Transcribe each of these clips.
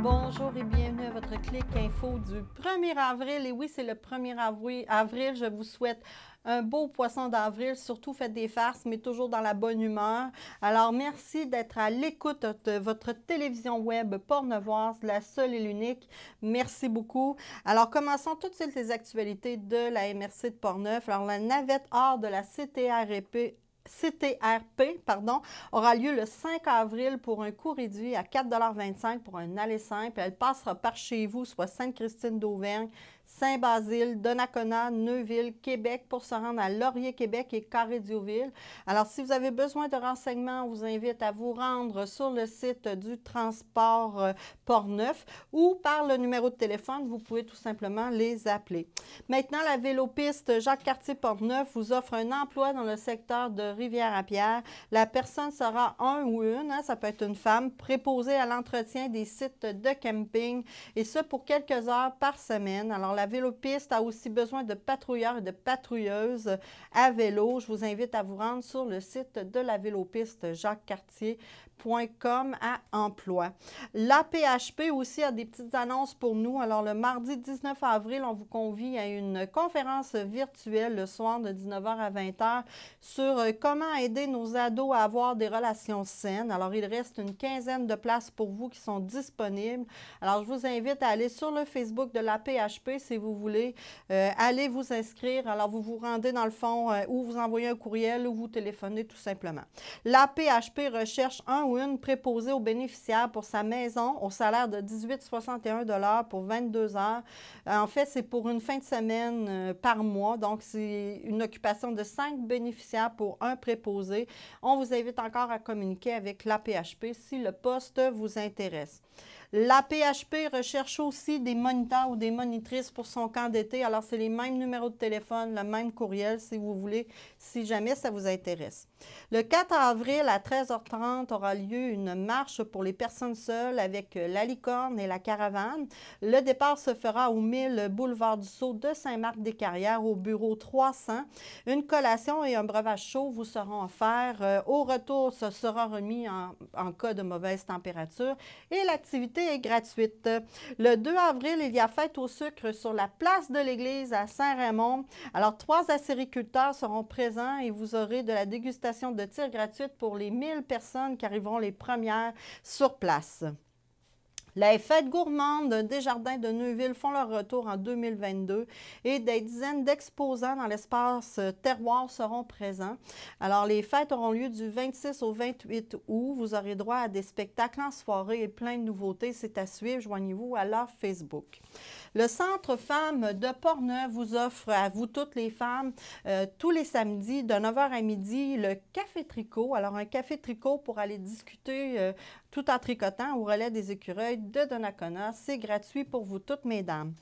Bonjour et bienvenue à votre clic info du 1er avril. Et oui, c'est le 1er avril. Je vous souhaite un beau poisson d'avril. Surtout, faites des farces, mais toujours dans la bonne humeur. Alors, merci d'être à l'écoute de votre télévision web pornevoise, la seule et l'unique. Merci beaucoup. Alors, commençons tout de suite les actualités de la MRC de Portneuf. Alors, la navette hors de la CTRP aura lieu le 5 avril pour un coût réduit à 4,25 $ pour un aller simple. Elle passera par chez vous, soit Sainte-Christine d'Auvergne, Saint-Basile, Donnacona, Neuville, Québec, pour se rendre à Laurier, Québec et Carré-Diouville. Alors, si vous avez besoin de renseignements, on vous invite à vous rendre sur le site du transport Portneuf ou par le numéro de téléphone, vous pouvez tout simplement les appeler. Maintenant, la vélopiste Jacques-Cartier-Portneuf vous offre un emploi dans le secteur de Rivière-à-Pierre. La personne sera un ou une, ça peut être une femme, préposée à l'entretien des sites de camping, et ce pour quelques heures par semaine. Alors, la vélopiste a aussi besoin de patrouilleurs et de patrouilleuses à vélo. Je vous invite à vous rendre sur le site de la vélopiste Jacques-Cartier.com à emploi. L'APHP aussi a des petites annonces pour nous. Alors, le mardi 19 avril, on vous convie à une conférence virtuelle le soir de 19 h à 20 h sur comment aider nos ados à avoir des relations saines. Alors, il reste une quinzaine de places pour vous qui sont disponibles. Alors, je vous invite à aller sur le Facebook de l'APHP si vous voulez. Allez vous inscrire. Alors, vous vous rendez dans le fond ou vous envoyez un courriel ou vous téléphonez tout simplement. L'APHP recherche un ou une préposée aux bénéficiaires pour sa maison au salaire de 18,61 $ pour 22 heures. En fait, c'est pour une fin de semaine par mois. Donc, c'est une occupation de 5 bénéficiaires pour un préposé. On vous invite encore à communiquer avec l'APHP si le poste vous intéresse. L'APHP recherche aussi des moniteurs ou des monitrices pour son camp d'été. Alors, c'est les mêmes numéros de téléphone, le même courriel si vous voulez, si jamais ça vous intéresse. Le 4 avril à 13h30 aura lieu une marche pour les personnes seules avec la licorne et la caravane. Le départ se fera au 1000 boulevard du Sceau de Saint-Marc-des-Carrières au bureau 300. Une collation et un breuvage chaud vous seront offerts. Au retour, ce sera remis en cas de mauvaise température et l'activité est gratuite. Le 2 avril, il y a fête au sucre sur la place de l'église à Saint-Raymond. Alors, 3 acériculteurs seront présents et vous aurez de la dégustation de tir gratuite pour les 1000 personnes qui arriveront les premières sur place. Les fêtes gourmandes des jardins de Neuville font leur retour en 2022 et des dizaines d'exposants dans l'espace terroir seront présents. Alors, les fêtes auront lieu du 26 au 28 août. Vous aurez droit à des spectacles en soirée et plein de nouveautés. C'est à suivre. Joignez-vous à leur Facebook. Le Centre Femmes de Portneuf vous offre à vous toutes les femmes tous les samedis de 9 h à midi le café tricot. Alors, un café tricot pour aller discuter tout en tricotant au relais des écureuils de Donnacona. C'est gratuit pour vous toutes, mesdames.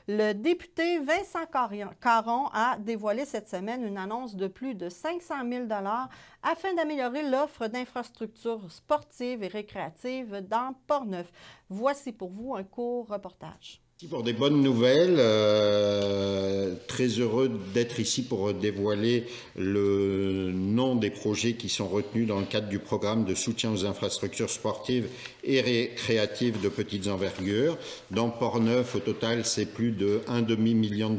Le député Vincent Caron a dévoilé cette semaine une annonce de plus de 500 000 $ afin d'améliorer l'offre d'infrastructures sportives et récréatives dans Portneuf. Voici pour vous un court reportage. Pour des bonnes nouvelles, très heureux d'être ici pour dévoiler le nom des projets qui sont retenus dans le cadre du programme de soutien aux infrastructures sportives et récréatives de petites envergures. Dans Portneuf, au total, c'est plus de $1,5 million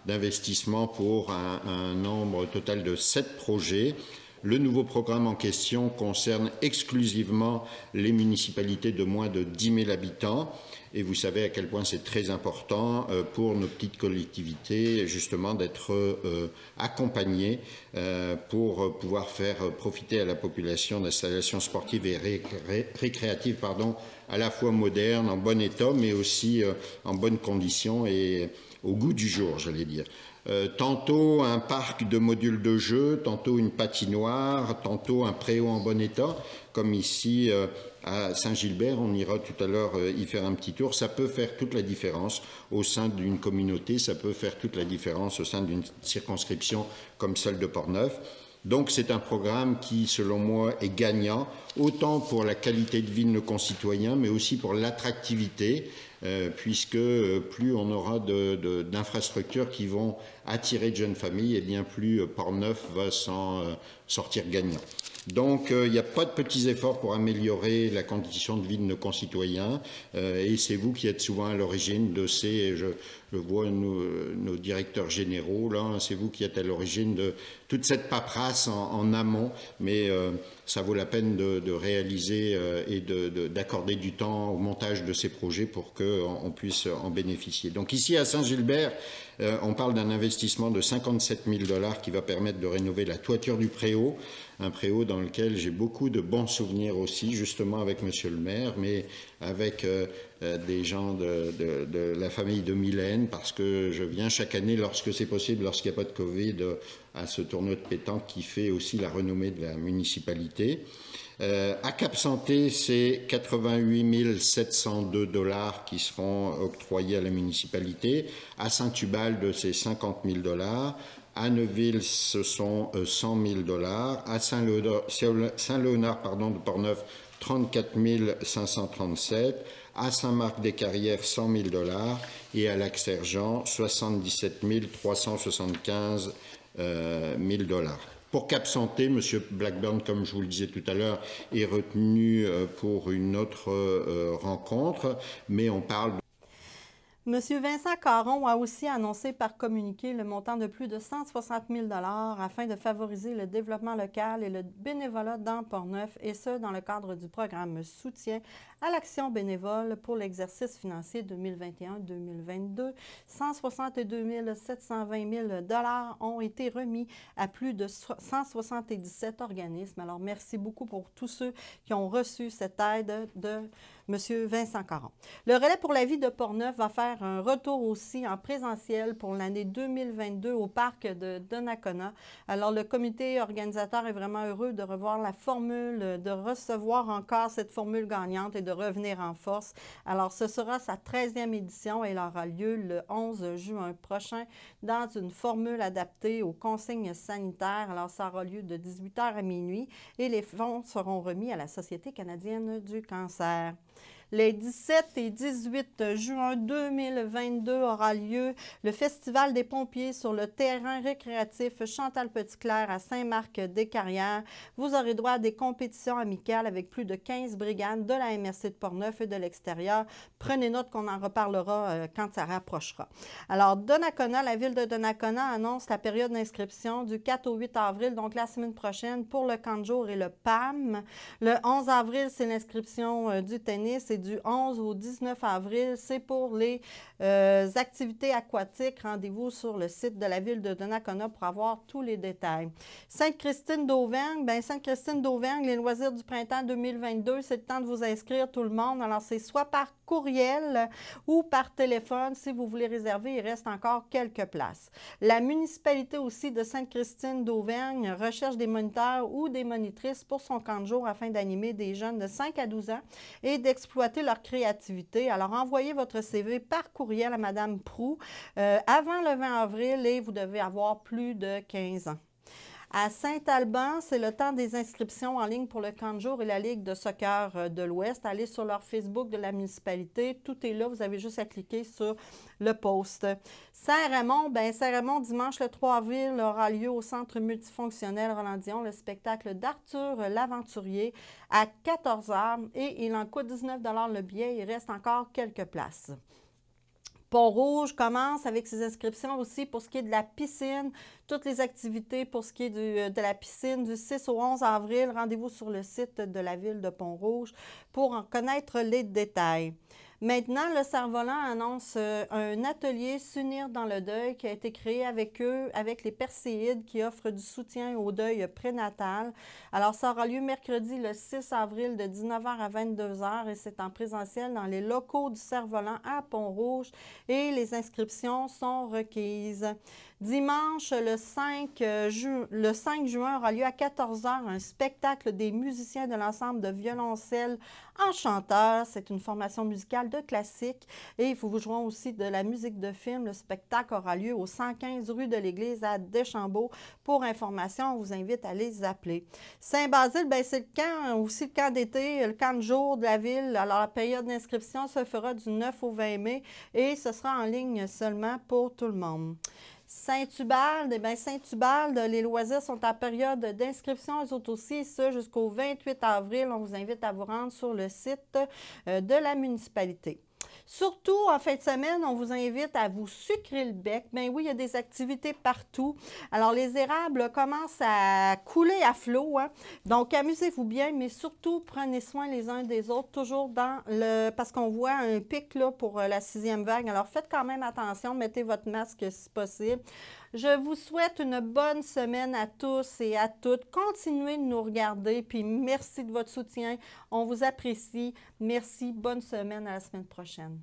d'investissement pour un nombre total de 7 projets. Le nouveau programme en question concerne exclusivement les municipalités de moins de 10 000 habitants. Et vous savez à quel point c'est très important pour nos petites collectivités, justement, d'être accompagnées pour pouvoir faire profiter à la population d'installations sportives et récréatives, à la fois modernes, en bon état, mais aussi en bonnes conditions et au goût du jour, j'allais dire. Tantôt un parc de modules de jeu, tantôt une patinoire, tantôt un préau en bon état, comme ici à Saint-Gilbert, on ira tout à l'heure y faire un petit tour. Ça peut faire toute la différence au sein d'une communauté, ça peut faire toute la différence au sein d'une circonscription comme celle de Portneuf. Donc c'est un programme qui, selon moi, est gagnant, autant pour la qualité de vie de nos concitoyens, mais aussi pour l'attractivité. puisque plus on aura d'infrastructures qui vont attirer de jeunes familles, et bien plus Portneuf va s'en sortir gagnant. Donc, il n'y a pas de petits efforts pour améliorer la condition de vie de nos concitoyens, et c'est vous qui êtes souvent à l'origine de ces, je vois nos directeurs généraux, là, c'est vous qui êtes à l'origine de toute cette paperasse en amont, mais ça vaut la peine de réaliser et d'accorder du temps au montage de ces projets pour qu'on puisse en bénéficier. Donc ici à Saint-Gilbert, on parle d'un investissement de 57 000 $ qui va permettre de rénover la toiture du préau, un préau dans lequel j'ai beaucoup de bons souvenirs aussi, justement avec Monsieur le maire, mais avec des gens de la famille de Mylène, parce que je viens chaque année, lorsque c'est possible, lorsqu'il n'y a pas de Covid, à ce tournoi de pétanque qui fait aussi la renommée de la municipalité. À Cap Santé, c'est 88 702 $ qui seront octroyés à la municipalité. À Saint-Ubalde, c'est 50 000 $. À Neuville, ce sont 100 000 $. À Saint-Léonard de Portneuf, 34 537 $. À Saint-Marc-des-Carrières, 100 000 $. Et à Lac-Sergent, 77 375 000 $. Pour Cap Santé, M. Blackburn, comme je vous le disais tout à l'heure, est retenu pour une autre rencontre, mais on parle de... M. Vincent Caron a aussi annoncé par communiqué le montant de plus de 160 000 $ afin de favoriser le développement local et le bénévolat dans Portneuf, et ce, dans le cadre du programme Soutien à l'action bénévole pour l'exercice financier 2021-2022. 162 720 000 $ ont été remis à plus de 177 organismes. Alors, merci beaucoup pour tous ceux qui ont reçu cette aide de M. Vincent Caron. Le Relais pour la vie de Portneuf va faire un retour aussi en présentiel pour l'année 2022 au parc de Donnacona. Alors, le comité organisateur est vraiment heureux de revoir la formule, de recevoir encore cette formule gagnante et de revenir en force. Alors, ce sera sa 13e édition et elle aura lieu le 11 juin prochain dans une formule adaptée aux consignes sanitaires. Alors, ça aura lieu de 18 h à minuit et les fonds seront remis à la Société canadienne du cancer. Les 17 et 18 juin 2022 aura lieu le Festival des pompiers sur le terrain récréatif Chantal Petitclerc à Saint-Marc-des-Carrières. Vous aurez droit à des compétitions amicales avec plus de 15 brigades de la MRC de Portneuf et de l'extérieur. Prenez note qu'on en reparlera quand ça rapprochera. Alors, Donnacona, la ville de Donnacona annonce la période d'inscription du 4 au 8 avril, donc la semaine prochaine, pour le camp de jour et le PAM. Le 11 avril, c'est l'inscription du tennis et du 11 au 19 avril, c'est pour les activités aquatiques. Rendez-vous sur le site de la ville de Donnacona pour avoir tous les détails. Sainte-Christine d'Auvergne, bien Sainte-Christine d'Auvergne, les loisirs du printemps 2022, c'est le temps de vous inscrire tout le monde. Alors, c'est soit par courriel ou par téléphone. Si vous voulez réserver, il reste encore quelques places. La municipalité aussi de Sainte-Christine d'Auvergne recherche des moniteurs ou des monitrices pour son camp de jour afin d'animer des jeunes de 5 à 12 ans et d'exploiter leur créativité. Alors, envoyez votre CV par courriel à Mme Proux avant le 20 avril et vous devez avoir plus de 15 ans. À Saint-Alban, c'est le temps des inscriptions en ligne pour le camp de jour et la Ligue de soccer de l'Ouest. Allez sur leur Facebook de la municipalité. Tout est là. Vous avez juste à cliquer sur le post. Saint-Raymond, bien Saint-Raymond, dimanche le 3 avril, aura lieu au centre multifonctionnel Roland-Dion le spectacle d'Arthur l'Aventurier à 14 h et il en coûte 19 $ le billet. Il reste encore quelques places. Pont-Rouge commence avec ses inscriptions aussi pour ce qui est de la piscine. Toutes les activités pour ce qui est de la piscine du 6 au 11 avril. Rendez-vous sur le site de la ville de Pont-Rouge pour en connaître les détails. Maintenant, le Cerf-Volant annonce un atelier S'unir dans le deuil qui a été créé avec eux, avec les Perséides qui offrent du soutien au deuil prénatal. Alors, ça aura lieu mercredi le 6 avril de 19 h à 22 h et c'est en présentiel dans les locaux du Cerf-Volant à Pont-Rouge et les inscriptions sont requises. Dimanche, le 5 juin aura lieu à 14 h un spectacle des musiciens de l'ensemble de violoncelle Enchanteur. C'est une formation musicale de classique et ils vous joueront aussi de la musique de film. Le spectacle aura lieu au 115 rue de l'Église à Deschambault. Pour information, on vous invite à les appeler. Saint-Basile, c'est le camp, aussi le camp d'été, le camp de jour de la ville. Alors, la période d'inscription se fera du 9 au 20 mai et ce sera en ligne seulement pour tout le monde. Saint-Ubalde, Saint-Ubalde, les loisirs sont en période d'inscription, eux autres aussi, ça jusqu'au 28 avril. On vous invite à vous rendre sur le site de la municipalité. Surtout, en fin de semaine, on vous invite à vous sucrer le bec. Bien oui, il y a des activités partout. Alors, les érables commencent à couler à flot, hein? Donc, amusez-vous bien, mais surtout, prenez soin les uns des autres, toujours dans le... Parce qu'on voit un pic là, pour la 6e vague. Alors, faites quand même attention, mettez votre masque si possible. Je vous souhaite une bonne semaine à tous et à toutes. Continuez de nous regarder, puis merci de votre soutien. On vous apprécie. Merci. Bonne semaine. À la semaine prochaine.